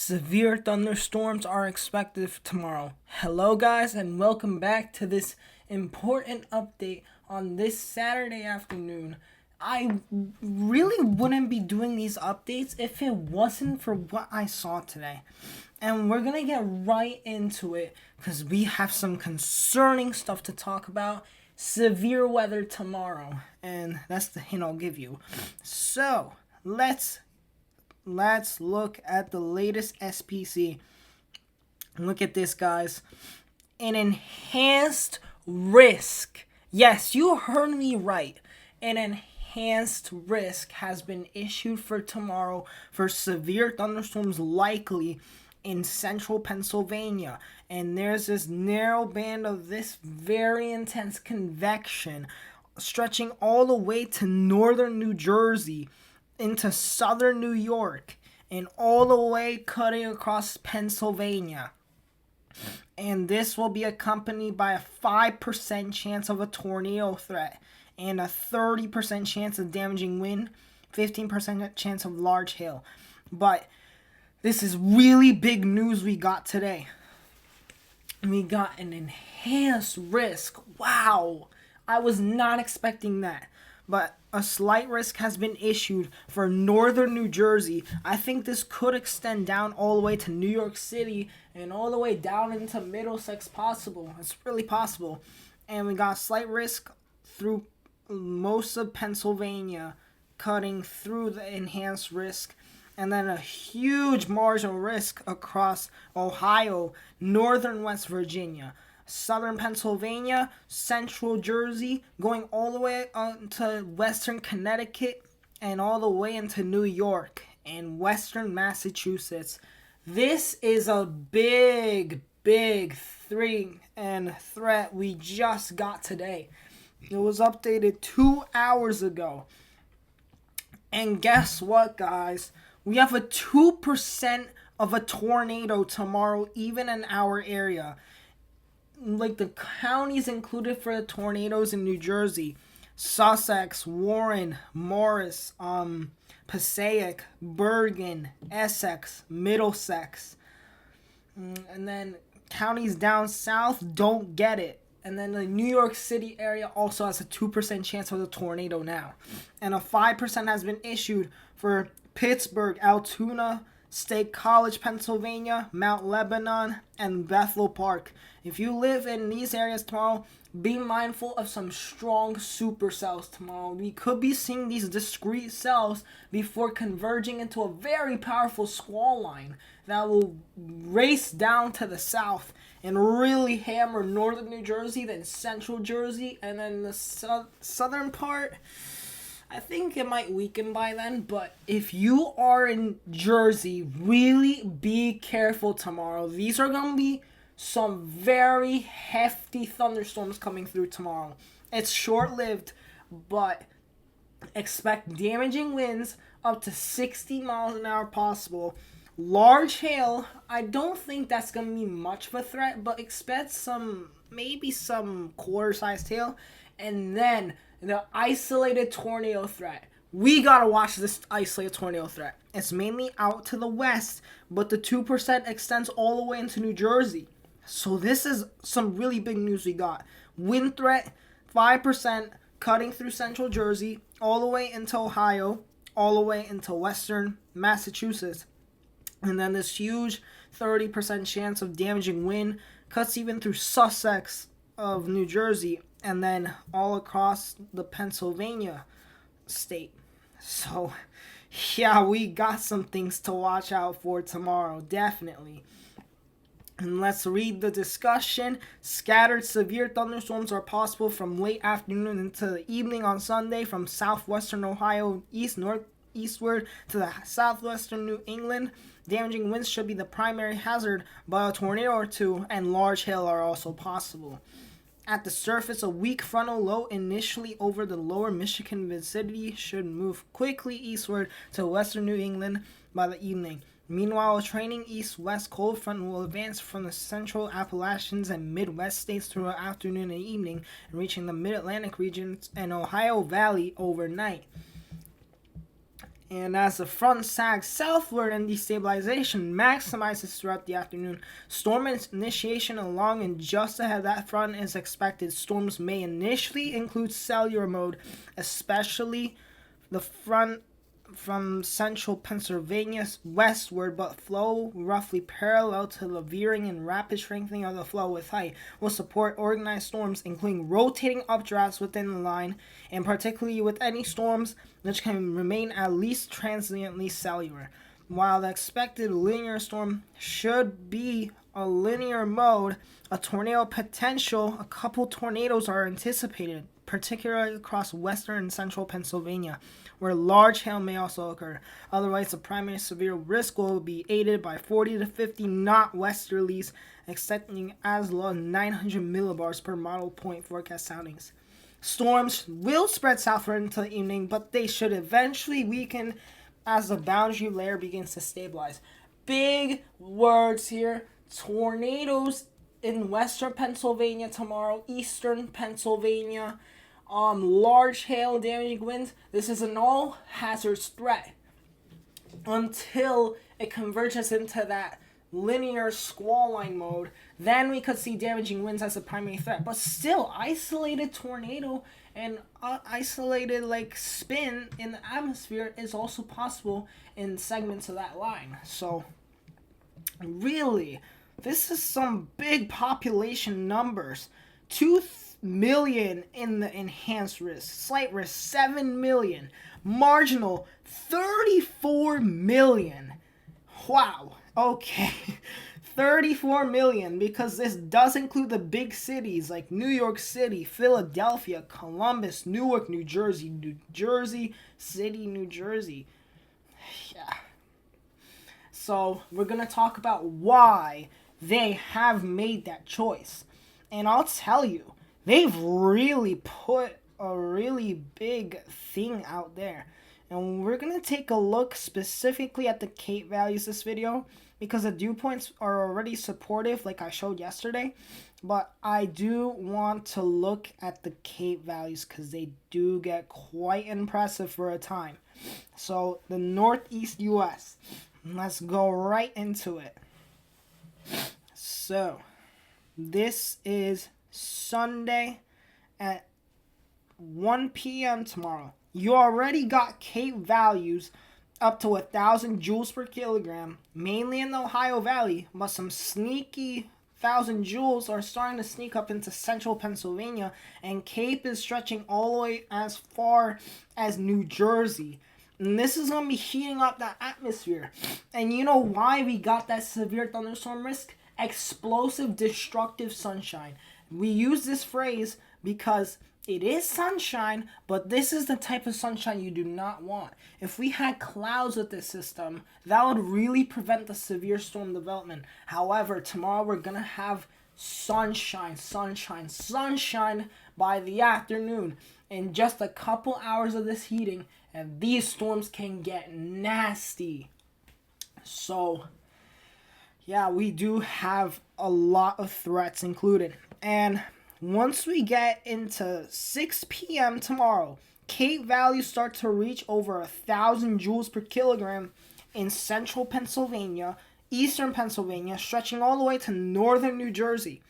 Severe thunderstorms are expected tomorrow. Hello, guys, and welcome back to this important update on this Saturday afternoon. I really wouldn't be doing these updates if it wasn't for what I saw today. And we're gonna get right into it because we have some concerning stuff to talk about. Severe weather tomorrow, and that's the hint I'll give you. So, let's look at the latest SPC. Look at this, guys. An enhanced risk. Yes, you heard me right. An enhanced risk has been issued for tomorrow for severe thunderstorms likely in central Pennsylvania. And there's this narrow band of this very intense convection stretching all the way to northern New Jersey, into southern New York, and all the way cutting across Pennsylvania. And this will be accompanied by a 5% chance of a tornado threat and a 30% chance of damaging wind, 15% chance of large hail. But this is really big news we got today. We got an enhanced risk. Wow. I was not expecting that. But a slight risk has been issued for northern New Jersey. I think this could extend down all the way to New York City and all the way down into Middlesex possible. It's really possible. And we got slight risk through most of Pennsylvania, cutting through the enhanced risk. And then a huge marginal risk across Ohio, northern West Virginia, southern Pennsylvania, central Jersey, going all the way to western Connecticut, and all the way into New York and western Massachusetts. This is a big threat we just got today. It was updated 2 hours ago. And guess what, guys? We have a 2% of a tornado tomorrow, even in our area. Like, the counties included for the tornadoes in New Jersey: Sussex, Warren, Morris, Passaic, Bergen, Essex, Middlesex. And then counties down south don't get it. And then the New York City area also has a 2% chance of a tornado now. And a 5% has been issued for Pittsburgh, Altoona, State College, Pennsylvania, Mount Lebanon, and Bethel Park. If you live in these areas tomorrow, be mindful of some strong supercells tomorrow. We could be seeing these discrete cells before converging into a very powerful squall line that will race down to the south and really hammer northern New Jersey, then central Jersey, and then the southern part. I think it might weaken by then, but if you are in Jersey, really be careful tomorrow. These are going to be some very hefty thunderstorms coming through tomorrow. It's short-lived, but expect damaging winds up to 60 miles an hour possible. Large hail, I don't think that's going to be much of a threat, but expect maybe some quarter-sized hail. And then the isolated tornado threat. We gotta watch this isolated tornado threat. It's mainly out to the west, but the 2% extends all the way into New Jersey. So this is some really big news we got. Wind threat, 5%, cutting through central Jersey, all the way into Ohio, all the way into western Massachusetts. And then this huge 30% chance of damaging wind cuts even through Sussex of New Jersey, and then all across the Pennsylvania state. So, yeah, we got some things to watch out for tomorrow, definitely. And let's read the discussion. Scattered severe thunderstorms are possible from late afternoon into the evening on Sunday from southwestern Ohio northeastward to the southwestern New England. Damaging winds should be the primary hazard, but a tornado or two and large hail are also possible. At the surface, a weak frontal low initially over the lower Michigan vicinity should move quickly eastward to western New England by the evening. Meanwhile, a trailing east-west cold front will advance from the central Appalachians and Midwest states through the afternoon and evening, reaching the Mid-Atlantic regions and Ohio Valley overnight. And as the front sags southward and destabilization maximizes throughout the afternoon, storm initiation along and just ahead of that front is expected. Storms may initially include cellular mode, especially the front from central Pennsylvania westward, but flow roughly parallel to the veering and rapid strengthening of the flow with height will support organized storms, including rotating updrafts within the line, and particularly with any storms which can remain at least transiently cellular. While the expected linear storm should be a linear mode, a tornado potential, a couple tornadoes are anticipated, particularly across western and central Pennsylvania, where large hail may also occur. Otherwise, the primary severe risk will be aided by 40 to 50 knot westerlies, extending as low as 900 millibars per model point forecast soundings. Storms will spread southward into the evening, but they should eventually weaken as the boundary layer begins to stabilize. Big words here. Tornadoes in western Pennsylvania tomorrow, eastern Pennsylvania, large hail, damaging winds. This is an all hazards threat until it converges into that linear squall line mode. Then we could see damaging winds as a primary threat, but still isolated tornado and isolated like spin in the atmosphere is also possible in segments of that line. So really, this is some big population numbers. 2 million in the enhanced risk, slight risk 7 million, marginal 34 million. Wow. Okay. 34 million, because this does include the big cities like New York City, Philadelphia, Columbus, Newark, New Jersey City, New Jersey. Yeah. So we're going to talk about why they have made that choice. And I'll tell you, they've really put a really big thing out there. And we're going to take a look specifically at the Cape values this video, because the dew points are already supportive like I showed yesterday. But I do want to look at the Cape values because they do get quite impressive for a time. So the Northeast US, let's go right into it. So this is Sunday at 1 p.m. tomorrow. You already got Cape values up to 1,000 joules per kilogram, mainly in the Ohio Valley, but some sneaky 1,000 joules are starting to sneak up into central Pennsylvania, and Cape is stretching all the way as far as New Jersey. And this is going to be heating up that atmosphere. And you know why we got that severe thunderstorm risk? Explosive, destructive sunshine. We use this phrase because it is sunshine, but this is the type of sunshine you do not want. If we had clouds with this system, that would really prevent the severe storm development. However, tomorrow we're going to have sunshine by the afternoon. In just a couple hours of this heating, and these storms can get nasty. So yeah, we do have a lot of threats included. And once we get into 6 p.m. tomorrow, Cape values start to reach over 1,000 joules per kilogram in central Pennsylvania, eastern Pennsylvania, stretching all the way to northern New Jersey.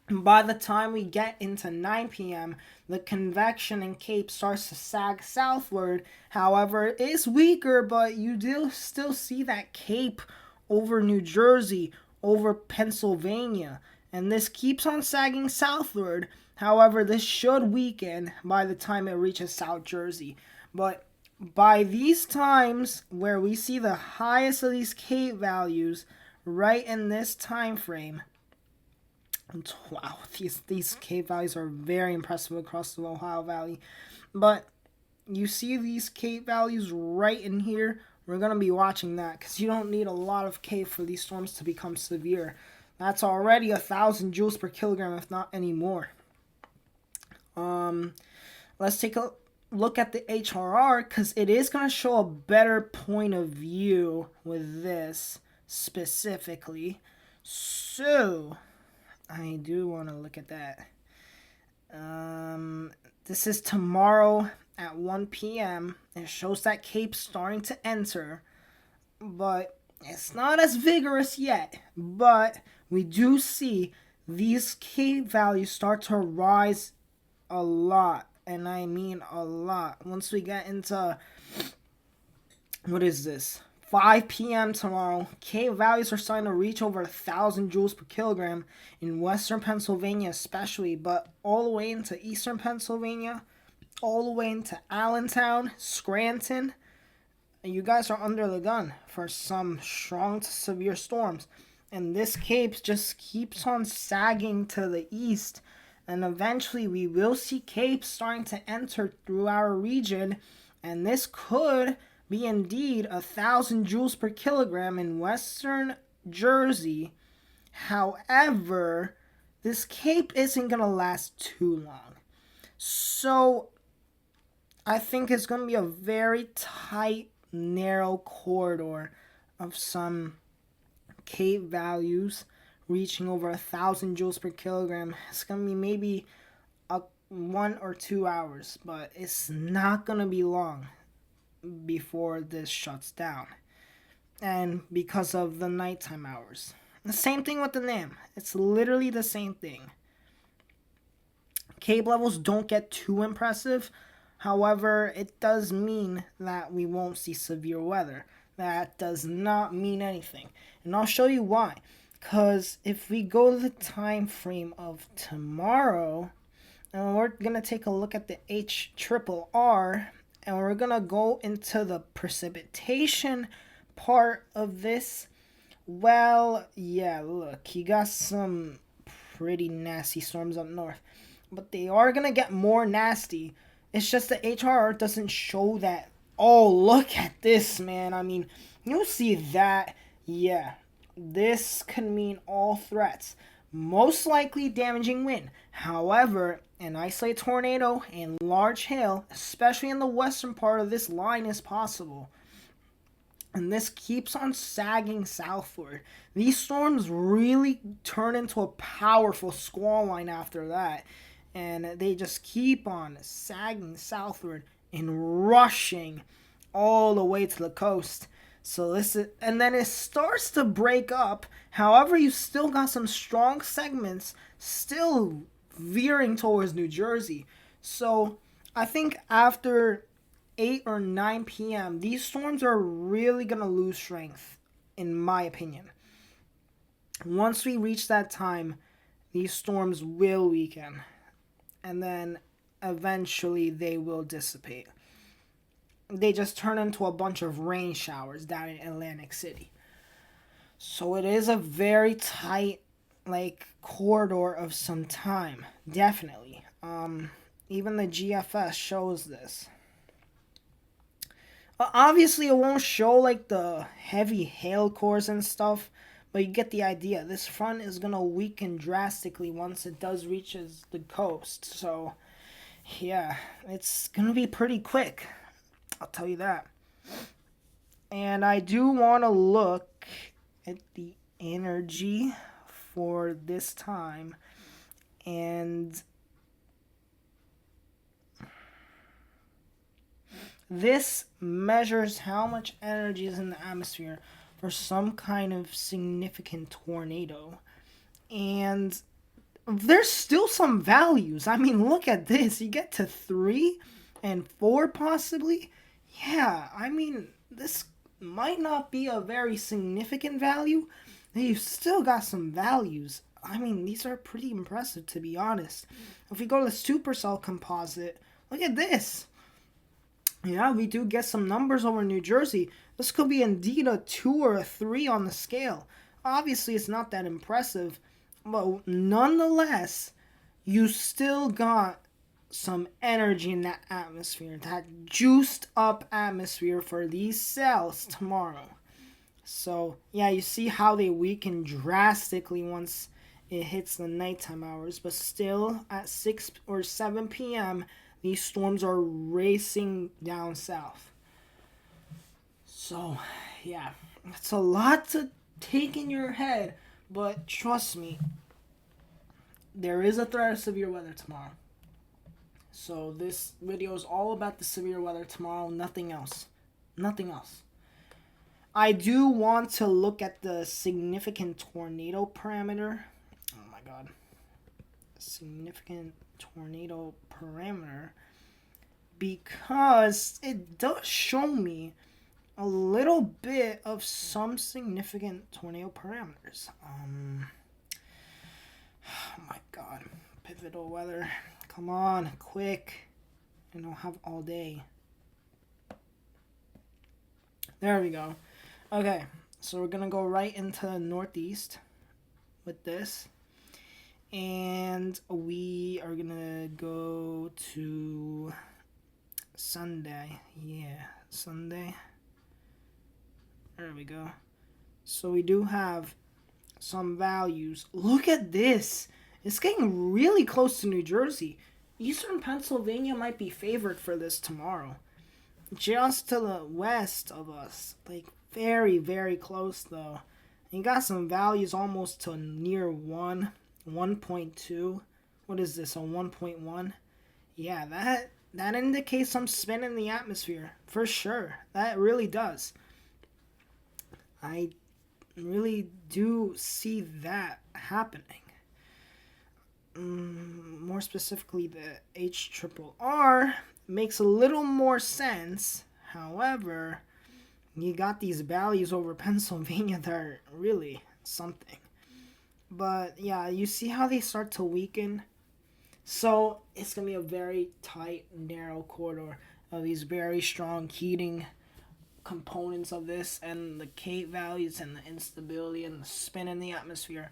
And by the time we get into 9 p.m., the convection in Cape starts to sag southward. However, it is weaker, but you do still see that Cape over New Jersey, over Pennsylvania. And this keeps on sagging southward. However, this should weaken by the time it reaches South Jersey. But by these times where we see the highest of these Cape values, right in this time frame, wow, these Cape values are very impressive across the Ohio Valley. But you see these Cape values right in here. We're going to be watching that because you don't need a lot of Cape for these storms to become severe. That's already 1,000 joules per kilogram, if not any more. Let's take a look at the HRR because it is going to show a better point of view with this specifically. So I do want to look at that. This is tomorrow at 1 p.m. It shows that Cape's starting to enter, but it's not as vigorous yet. But we do see these Cape values start to rise a lot, and I mean a lot. Once we get into, what is this, 5 p.m. tomorrow, Cape values are starting to reach over 1,000 joules per kilogram in western Pennsylvania especially, but all the way into eastern Pennsylvania, all the way into Allentown, Scranton. You guys are under the gun for some strong to severe storms. And this Cape just keeps on sagging to the east. And eventually we will see Capes starting to enter through our region. And this could be indeed 1,000 joules per kilogram in western Jersey. However, this Cape isn't going to last too long. So I think it's going to be a very tight, narrow corridor of some Cape values reaching over 1,000 joules per kilogram. It's going to be maybe 1 or 2 hours, but it's not going to be long before this shuts down. And because of the nighttime hours. The same thing with the NAM. It's literally the same thing. Cape levels don't get too impressive. However, it does mean that we won't see severe weather. That does not mean anything. And I'll show you why. Because if we go to the time frame of tomorrow, and we're going to take a look at the HRRR, and we're going to go into the precipitation part of this. Well, yeah, look, you got some pretty nasty storms up north. But they are going to get more nasty. It's just the HRR doesn't show that. Oh, look at this, man. I mean, you'll see that. Yeah, this can mean all threats. Most likely damaging wind. However, an isolated tornado and large hail, especially in the western part of this line, is possible. And this keeps on sagging southward. These storms really turn into a powerful squall line after that. And they just keep on sagging southward and rushing all the way to the coast. So this is, and then it starts to break up. However, you still got some strong segments still veering towards New Jersey. So I think after 8 or 9 p.m., these storms are really going to lose strength, in my opinion. Once we reach that time, these storms will weaken. And then eventually they will dissipate. They just turn into a bunch of rain showers down in Atlantic City. So it is a very tight, corridor of some time. Definitely. Even the GFS shows this. Obviously, it won't show, the heavy hail cores and stuff. But you get the idea. This front is going to weaken drastically once it does reaches the coast. So, yeah, it's going to be pretty quick. I'll tell you that. And I do want to look at the energy for this time. And this measures how much energy is in the atmosphere for some kind of significant tornado. And there's still some values. I mean, look at this. You get to 3 and 4 possibly. Yeah, I mean, this might not be a very significant value. You've still got some values. I mean, these are pretty impressive, to be honest. If we go to the supercell composite, look at this. Yeah, we do get some numbers over New Jersey. This could be indeed a 2 or a 3 on the scale. Obviously, it's not that impressive. But nonetheless, you still got some energy in that atmosphere. That juiced up atmosphere for these cells tomorrow. So, yeah, you see how they weaken drastically once it hits the nighttime hours. But still, at 6 or 7 p.m., these storms are racing down south. So, yeah, it's a lot to take in your head, but trust me, there is a threat of severe weather tomorrow. So this video is all about the severe weather tomorrow, nothing else. Nothing else. I do want to look at the significant tornado parameter. Oh my god. Significant tornado parameter. Because it does show me a little bit of some significant tornado parameters. Oh my god. Pivotal weather. Come on, quick. I don't have all day. There we go. Okay, so we're gonna go right into the northeast with this. And we are gonna go to Sunday. Yeah, Sunday. There we go. So we do have some values. Look at this. It's getting really close to New Jersey. Eastern Pennsylvania might be favored for this tomorrow. Just to the west of us. Like, very, very close, though. You got some values almost to near 1, 1.2. What is this, a 1.1? Yeah, that indicates some spin in the atmosphere. For sure. That really does. I really do see that happening. More specifically, the HRRR makes a little more sense. However, you got these values over Pennsylvania that are really something. But yeah, you see how they start to weaken? So it's going to be a very tight, narrow corridor of these very strong heating components of this, and the Kate values and the instability and the spin in the atmosphere.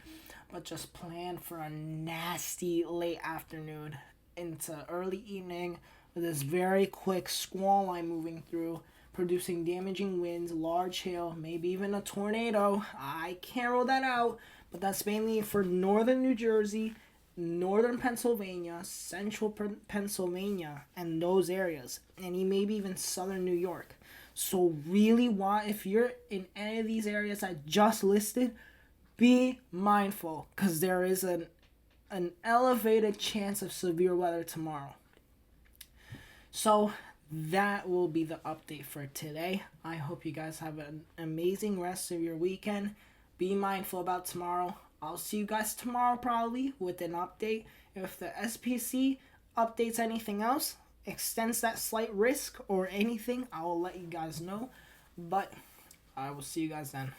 But just plan for a nasty late afternoon into early evening with this very quick squall line moving through, producing damaging winds, large hail, maybe even a tornado. I can't rule that out, but that's mainly for northern New Jersey, northern Pennsylvania, central Pennsylvania, and those areas, and maybe even southern New York. So really if you're in any of these areas I just listed, be mindful, because there is an elevated chance of severe weather tomorrow. So that will be the update for today. I hope you guys have an amazing rest of your weekend. Be mindful about tomorrow. I'll see you guys tomorrow probably with an update. If the SPC updates anything else, extends that slight risk or anything, I will let you guys know. But I will see you guys then.